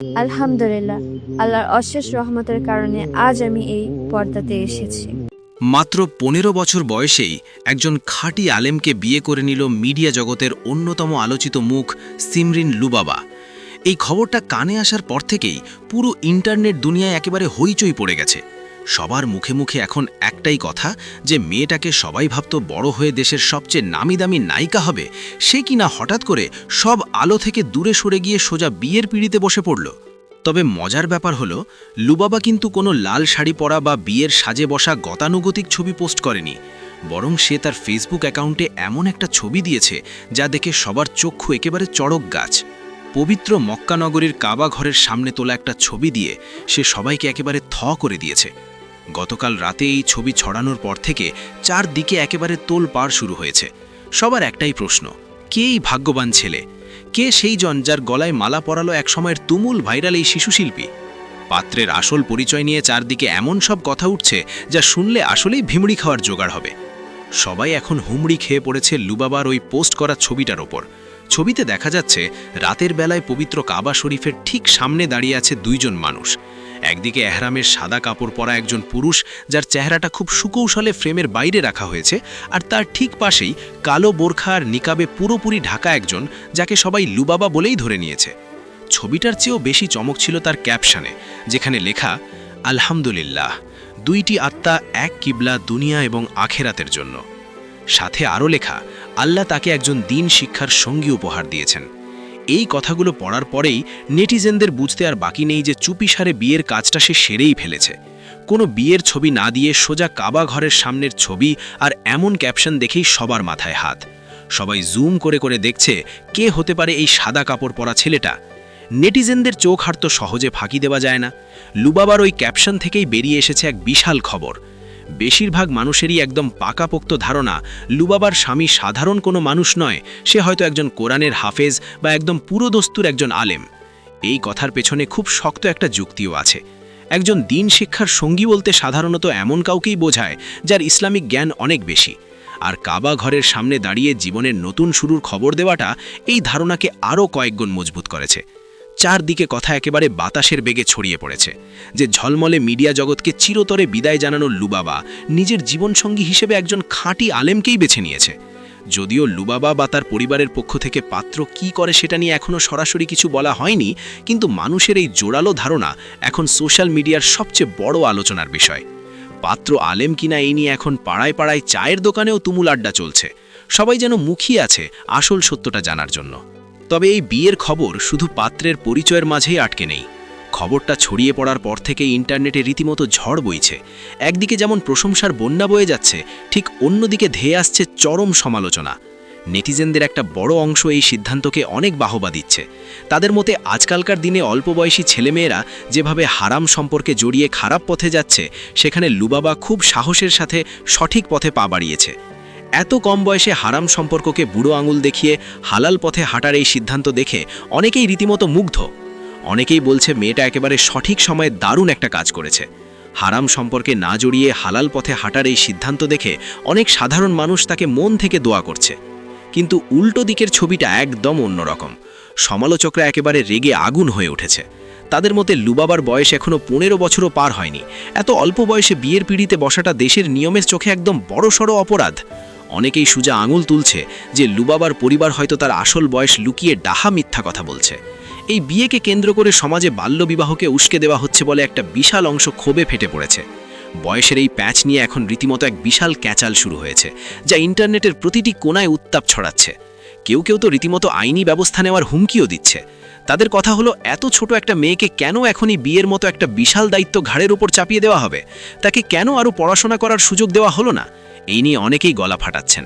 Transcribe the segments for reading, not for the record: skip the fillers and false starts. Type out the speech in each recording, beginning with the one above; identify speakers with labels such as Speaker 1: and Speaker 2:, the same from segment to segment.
Speaker 1: আলহামদুলিল্লাহ, আল্লাহর অশেষ রহমতের কারণে আজ আমি এই পর্দাতে এসেছি।
Speaker 2: মাত্র ১৫ বছর বয়সেই একজন খাঁটি আলেমকে বিয়ে করে নিল মিডিয়া জগতের অন্যতম আলোচিত মুখ সিমরিন লুবাবা। এই খবরটা কানে আসার পর থেকেই পুরো ইন্টারনেট দুনিয়ায় একেবারে হইচই পড়ে গেছে। সবার মুখে মুখে এখন একটাই কথা যে মেয়েটাকে সবাই ভাবত বড় হয়ে দেশের সবচেয়ে নামি দামি নায়িকা হবে, সে কিনা হঠাৎ করে সব আলো থেকে দূরে সরে গিয়ে সোজা বিয়ের পিঁড়িতে বসে পড়ল। তবে মজার ব্যাপার হলো, লুবাবা কিন্তু কোনো লাল শাড়ি পরা বা বিয়ের সাজে বসা গতানুগতিক ছবি পোস্ট করেনি, বরং সে তার ফেসবুক অ্যাকাউন্টে এমন একটা ছবি দিয়েছে যা দেখে সবার চক্ষু একেবারে চড়ক গাছ। পবিত্র মক্কা নগরীর কাবা ঘরের সামনে তোলা একটা ছবি দিয়ে সে সবাইকে একেবারে থ করে দিয়েছে। গতকাল রাতে এই ছবি ছড়ানোর পর থেকে চারদিকে একেবারে তোলপাড় শুরু হয়েছে। সবার একটাই প্রশ্ন, কে এই ভাগ্যবান ছেলে? কে সেই জন যার গলায় মালা পরালো একসময়ের তুমুল ভাইরাল এই শিশুশিল্পী? পাত্রের আসল পরিচয় নিয়ে চারদিকে এমন সব কথা উঠছে যা শুনলে আসলেই ভিমড়ি খাওয়ার জোগাড় হবে। সবাই এখন হুমড়ি খেয়ে পড়েছে লুবাবার ওই পোস্ট করা ছবিটার ওপর। ছবিতে দেখা যাচ্ছে রাতের বেলায় পবিত্র কাবা শরীফের ঠিক সামনে দাঁড়িয়ে আছে দুইজন মানুষ। একদিকে এহরামের সাদা কাপড় পরা একজন পুরুষ, যার চেহারাটা খুব সুকৌশলে ফ্রেমের বাইরে রাখা হয়েছে, আর তার ঠিক পাশেই কালো বোরখা আর নিকাবে পুরোপুরি ঢাকা একজন, যাকে সবাই লুবাবা বলেই ধরে নিয়েছে। ছবিটার চেয়েও বেশি চমক ছিল তার ক্যাপশনে, যেখানে লেখা আলহামদুলিল্লাহ, দুইটি আত্মা এক কিবলা দুনিয়া এবং আখেরাতের জন্য। সাথে আরও লেখা, আল্লাহ তাকে একজন দিন শিক্ষার সঙ্গী উপহার দিয়েছেন। এই কথাগুলো পড়ার পরেই নেটিজেনদের বুঝতে আর বাকি নেই যে চুপিসারে বিয়ের কাজটা সে সেরেই ফেলেছে। কোনো বিয়ের ছবি না দিয়ে সোজা কাবা ঘরের সামনের ছবি আর এমন ক্যাপশন দেখেই সবার মাথায় হাত। সবাই জুম করে করে দেখছে কে হতে পারে এই সাদা কাপড় পরা ছেলেটা। নেটিজেনদের চোখ হার তো সহজে ফাঁকি দেওয়া যায় না। লুবাবার ওই ক্যাপশন থেকেই বেরিয়ে এসেছে এক বিশাল খবর। বেশিরভাগ মানুষেরই একদম পাকাপোক্ত ধারণা লুবাবার স্বামী সাধারণ কোনো মানুষ নয়, সে হয়তো একজন কোরআনের হাফেজ বা একদম পুরোদস্তুর একজন আলেম। এই কথার পেছনে খুব শক্ত একটা যুক্তিও আছে। একজন দিন শিক্ষার সঙ্গী বলতে সাধারণত এমন কাউকেই বোঝায় যার ইসলামিক জ্ঞান অনেক বেশি। আর কাবা ঘরের সামনে দাঁড়িয়ে জীবনের নতুন শুরুর খবর দেওয়াটা এই ধারণাকে আরও কয়েকগুণ মজবুত করেছে। চারদিকে কথা একেবারে বাতাসের বেগে ছড়িয়ে পড়েছে যে ঝলমলে মিডিয়া জগৎকে চিরতরে বিদায় জানানোর লুবাবা নিজের জীবনসঙ্গী হিসেবে একজন খাঁটি আলেমকেই বেছে নিয়েছে। যদিও লুবাবা বা তার পরিবারের পক্ষ থেকে পাত্র কি করে সেটা নিয়ে এখনও সরাসরি কিছু বলা হয়নি, কিন্তু মানুষের এই জোরালো ধারণা এখন সোশ্যাল মিডিয়ার সবচেয়ে বড় আলোচনার বিষয়। পাত্র আলেম কিনা এই নিয়ে এখন পাড়ায় পাড়ায় চায়ের দোকানেও তুমুল আড্ডা চলছে। সবাই যেন মুখিয়ে আছে আসল সত্যটা জানার জন্য। তবে এই বিয়ের খবর শুধু পাত্রের পরিচয়ের মাঝেই আটকে নেই। খবরটা ছড়িয়ে পড়ার পর থেকে ইন্টারনেটে রীতিমতো ঝড় বইছে। একদিকে যেমন প্রশংসার বন্যা বয়ে যাচ্ছে, ঠিক অন্যদিকে ধেয়ে আসছে চরম সমালোচনা। নেটিজেনদের একটা বড় অংশ এই সিদ্ধান্তকে অনেক বাহবা দিচ্ছে। তাদের মতে আজকালকার দিনে অল্প বয়সী ছেলেমেয়েরা যেভাবে হারাম সম্পর্কে জড়িয়ে খারাপ পথে যাচ্ছে, সেখানে লুবাবা খুব সাহসের সাথে সঠিক পথে পা বাড়িয়েছে। এত কম বয়সে হারাম সম্পর্ককে বুড়ো আঙুল দেখিয়ে হালাল পথে হাঁটার এই সিদ্ধান্ত দেখে অনেকেই রীতিমতো মুগ্ধ। অনেকেই বলছে মেয়েটা একেবারে সঠিক সময়ে দারুণ একটা কাজ করেছে। হারাম সম্পর্কে না জড়িয়ে হালাল পথে হাঁটার এই সিদ্ধান্ত দেখে অনেক সাধারণ মানুষ তাকে মন থেকে দোয়া করছে। কিন্তু উল্টো দিকের ছবিটা একদম অন্যরকম। সমালোচকরা একেবারে রেগে আগুন হয়ে উঠেছে। তাদের মতে লুবাবার বয়স এখনও 15 বছরও পার হয়নি। এত অল্প বয়সে বিয়ের পিঁড়িতে বসাটা দেশের নিয়মের চোখে একদম বড়সড় অপরাধ। অনেকেই সোজা আঙুল তুলছে যে লুবাবার পরিবার হয়তো তার আসল বয়স লুকিয়ে ডাহা মিথ্যা কথা বলছে। এই বিয়েকে কেন্দ্র করে সমাজে বাল্যবিবাহকে উস্কে দেওয়া হচ্ছে বলে একটা বিশাল অংশ ক্ষোভে ফেটে পড়েছে। বয়সের এই প্যাচ নিয়ে এখন রীতিমতো এক বিশাল ক্যাচাল শুরু হয়েছে, যা ইন্টারনেটের প্রতিটি কোণায় উত্তাপ ছড়াচ্ছে। কেউ কেউ তো রীতিমতো আইনি ব্যবস্থা নেওয়ার হুমকিও দিচ্ছে। তাদের কথা হলো, এত ছোট একটা মেয়েকে কেন এখনই বিয়ের মতো একটা বিশাল দায়িত্ব ঘাড়ের উপর চাপিয়ে দেওয়া হবে? তাকে কেন আরও পড়াশোনা করার সুযোগ দেওয়া হলো না? এই নিয়ে অনেকেই গলা ফাটাচ্ছেন।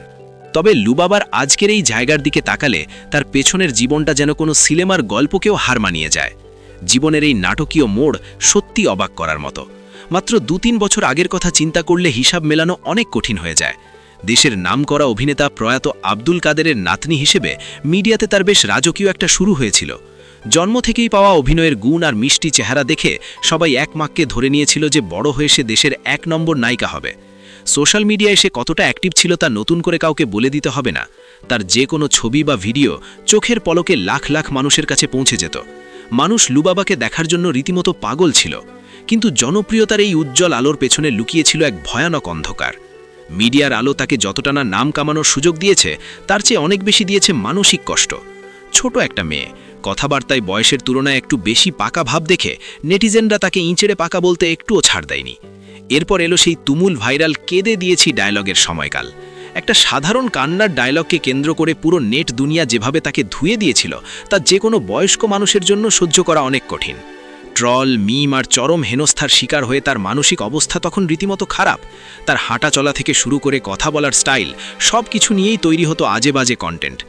Speaker 2: তবে লুবাবার আজকের এই জায়গার দিকে তাকালে তার পেছনের জীবনটা যেন কোনো সিনেমার গল্পকেও হার মানিয়ে যায়। জীবনের এই নাটকীয় মোড় সত্যি অবাক করার মতো। মাত্র 2-3 বছর আগের কথা চিন্তা করলে হিসাব মেলানো অনেক কঠিন হয়ে যায়। দেশের নামকরা অভিনেতা প্রয়াত আব্দুল কাদেরের নাতনি হিসেবে মিডিয়াতে তার বেশ রাজকীয় একটা শুরু হয়েছিল। জন্ম থেকেই পাওয়া অভিনয়ের গুণ আর মিষ্টি চেহারা দেখে সবাই এক মাককে ধরে নিয়েছিল যে বড় হয়ে সে দেশের 1 নম্বর নায়িকা হবে। সোশ্যাল মিডিয়ায় সে কতটা অ্যাক্টিভ ছিল তা নতুন করে কাউকে বলে দিতে হবে না। তার যে কোনো ছবি বা ভিডিও চোখের পলকে লাখ লাখ মানুষের কাছে পৌঁছে যেত। মানুষ লুবাবাকে দেখার জন্য রীতিমতো পাগল ছিল, কিন্তু জনপ্রিয়তার এই উজ্জ্বল আলোর পেছনে লুকিয়েছিল এক ভয়ানক অন্ধকার। মিডিয়ার আলো তাকে যতটা না নাম কামানোর সুযোগ দিয়েছে, তার চেয়ে অনেক বেশি দিয়েছে মানসিক কষ্ট। ছোট একটা মেয়ে, কথাবার্তায় বয়সের তুলনায় একটু বেশি পাকা ভাব দেখে নেটিজেনরা তাকে ইঁচড়ে পাকা বলতে একটুও ছাড় দেয়নি। এরপর এলো সেই তুমুল ভাইরাল কেঁদে দিয়েছি ডায়লগের সময়কাল। একটা সাধারণ কান্নার ডায়লগকে কেন্দ্র করে পুরো নেট দুনিয়া যেভাবে তাকে ধুয়ে দিয়েছিল, তা যে কোনো বয়স্ক মানুষের জন্য সহ্য করা অনেক কঠিন। ট্রল, মিম আর চরম হেনস্থার শিকার হয়ে তার মানসিক অবস্থা তখন রীতিমতো খারাপ। তার হাঁটা চলা থেকে শুরু করে কথা বলার স্টাইল, সব কিছু নিয়েই তৈরি হতো আজে বাজে কন্টেন্ট।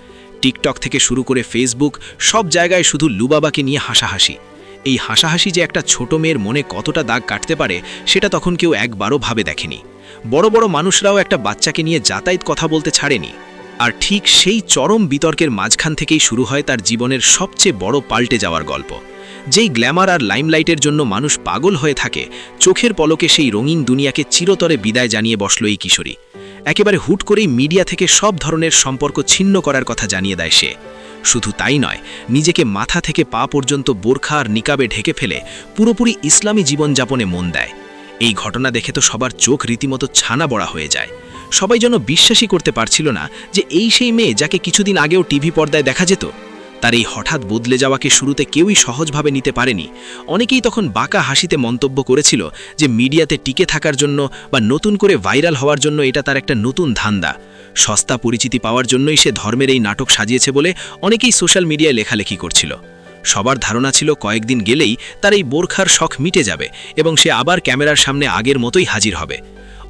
Speaker 2: টিকটক থেকে শুরু করে ফেসবুক, সব জায়গায় শুধু লুবাবাকে নিয়ে হাসাহাসি। এই হাসাহাসি যে একটা ছোট মেয়ের মনে কতটা দাগ কাটতে পারে, সেটা তখন কেউ একবারও ভাবে দেখেনি। বড় বড় মানুষরাও একটা বাচ্চাকে নিয়ে যাতায়াত কথা বলতে ছাড়েনি। আর ঠিক সেই চরম বিতর্কের মাঝখান থেকেই শুরু হয় তার জীবনের সবচেয়ে বড় পাল্টে যাওয়ার গল্প। যেই গ্ল্যামার আর লাইমলাইটের জন্য মানুষ পাগল হয়ে থাকে, চোখের পলকে সেই রঙিন দুনিয়াকে চিরতরে বিদায় জানিয়ে বসল এই কিশোরী। একেবারে হুট করেই মিডিয়া থেকে সব ধরনের সম্পর্ক ছিন্ন করার কথা জানিয়ে দেয় সে। শুধু তাই নয়, নিজেকে মাথা থেকে পা পর্যন্ত বোরখা আর নিকাবে ঢেকে ফেলে পুরোপুরি ইসলামী জীবনযাপনে মন দেয়। এই ঘটনা দেখে তো সবার চোখ রীতিমতো ছানা বড়া হয়ে যায়। সবাই যেন বিশ্বাসই করতে পারছিল না যে এই সেই মেয়ে যাকে কিছুদিন আগেও টিভি পর্দায় দেখা যেত। তার এই হঠাৎ বদলে যাওয়াকে শুরুতে কেউই সহজভাবে নিতে পারেনি। অনেকেই তখন বাঁকা হাসিতে মন্তব্য করেছিল যে মিডিয়াতে টিকে থাকার জন্য বা নতুন করে ভাইরাল হওয়ার জন্য এটা তার একটা নতুন ধান্দা। সস্তা পরিচিতি পাওয়ার জন্যই সে ধর্মের এই নাটক সাজিয়েছে বলে অনেকেই সোশ্যাল মিডিয়ায় লেখালেখি করছিল। সবার ধারণা ছিল কয়েকদিন গেলেই তার এই বোরখার শখ মিটে যাবে এবং সে আবার ক্যামেরার সামনে আগের মতোই হাজির হবে।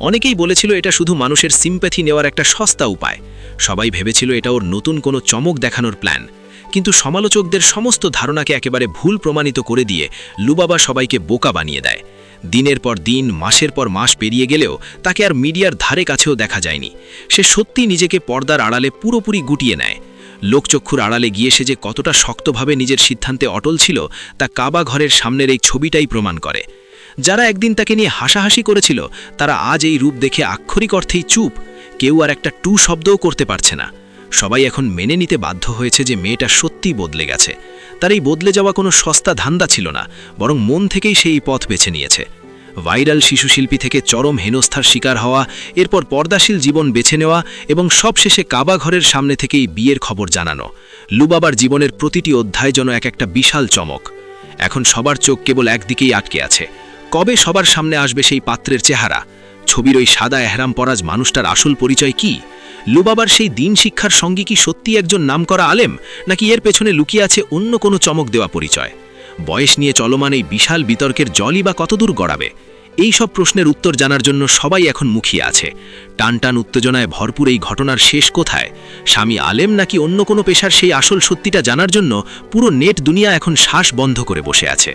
Speaker 2: অনেকেই বলেছিল এটা শুধু মানুষের সিম্প্যাথি নেওয়ার একটা সস্তা উপায়। সবাই ভেবেছিল এটা ওর নতুন কোনো চমক দেখানোর প্ল্যান। কিন্তু সমালোচকদের সমস্ত ধারণাকে একেবারে ভুল প্রমাণিত করে দিয়ে লুবাবা সবাইকে বোকা বানিয়ে দেয়। দিনের পর দিন, মাসের পর মাস পেরিয়ে গেলেও তাকে আর মিডিয়ার ধারে কাছেও দেখা যায়নি। সে সত্যি নিজেকে পর্দার আড়ালে পুরোপুরি গুটিয়ে নেয়। লোকচক্ষুর আড়ালে গিয়ে সে যে কতটা শক্তভাবে নিজের সিদ্ধান্তে অটল ছিল, তা কাবা ঘরের সামনের এই ছবিটাই প্রমাণ করে। যারা একদিন তাকে নিয়ে হাসাহাসি করেছিল, তারা আজ এই রূপ দেখে আক্ষরিক অর্থেই চুপ। কেউ আর একটা টু শব্দও করতে পারছে না। সবাই এখন মেনে নিতে বাধ্য হয়েছে যে মেয়েটা সত্যিই বদলে গেছে। তার এই বদলে যাওয়া কোনো সস্তা ধান্দা ছিল না, বরং মন থেকেই সেই পথ বেছে নিয়েছে। ভাইরাল শিশুশিল্পী থেকে চরম হেনস্থার শিকার হওয়া, এরপর পর্দাশীল জীবন বেছে নেওয়া এবং সবশেষে কাবা ঘরের সামনে থেকেই বিয়ের খবর জানানো। লুবাবার জীবনের প্রতিটি অধ্যায় যেন এক একটা বিশাল চমক। এখন সবার চোখ কেবল একদিকেই আটকে আছে, কবে সবার সামনে আসবে সেই পাত্রের চেহারা। ছবির ওই সাদা এহরাম পরাজ মানুষটার আসল পরিচয় কি? লুবাবার সেই দিন শিক্ষার সঙ্গী কি সত্যি একজন নামকরা আলেম, নাকি এর পেছনে লুকিয়ে আছে অন্য কোনো চমক দেওয়া পরিচয়? বয়স নিয়ে চলমান এই বিশাল বিতর্কের জলই বা কতদূর গড়াবে? এই সব প্রশ্নের উত্তর জানার জন্য সবাই এখন মুখিয়ে আছে। টানটান উত্তেজনায় ভরপুর এই ঘটনার শেষ কোথায়? স্বামী আলেম নাকি অন্য কোনো পেশার সেই আসল সত্যিটা জানার জন্য পুরো নেট দুনিয়া এখন শ্বাস বন্ধ করে বসে আছে।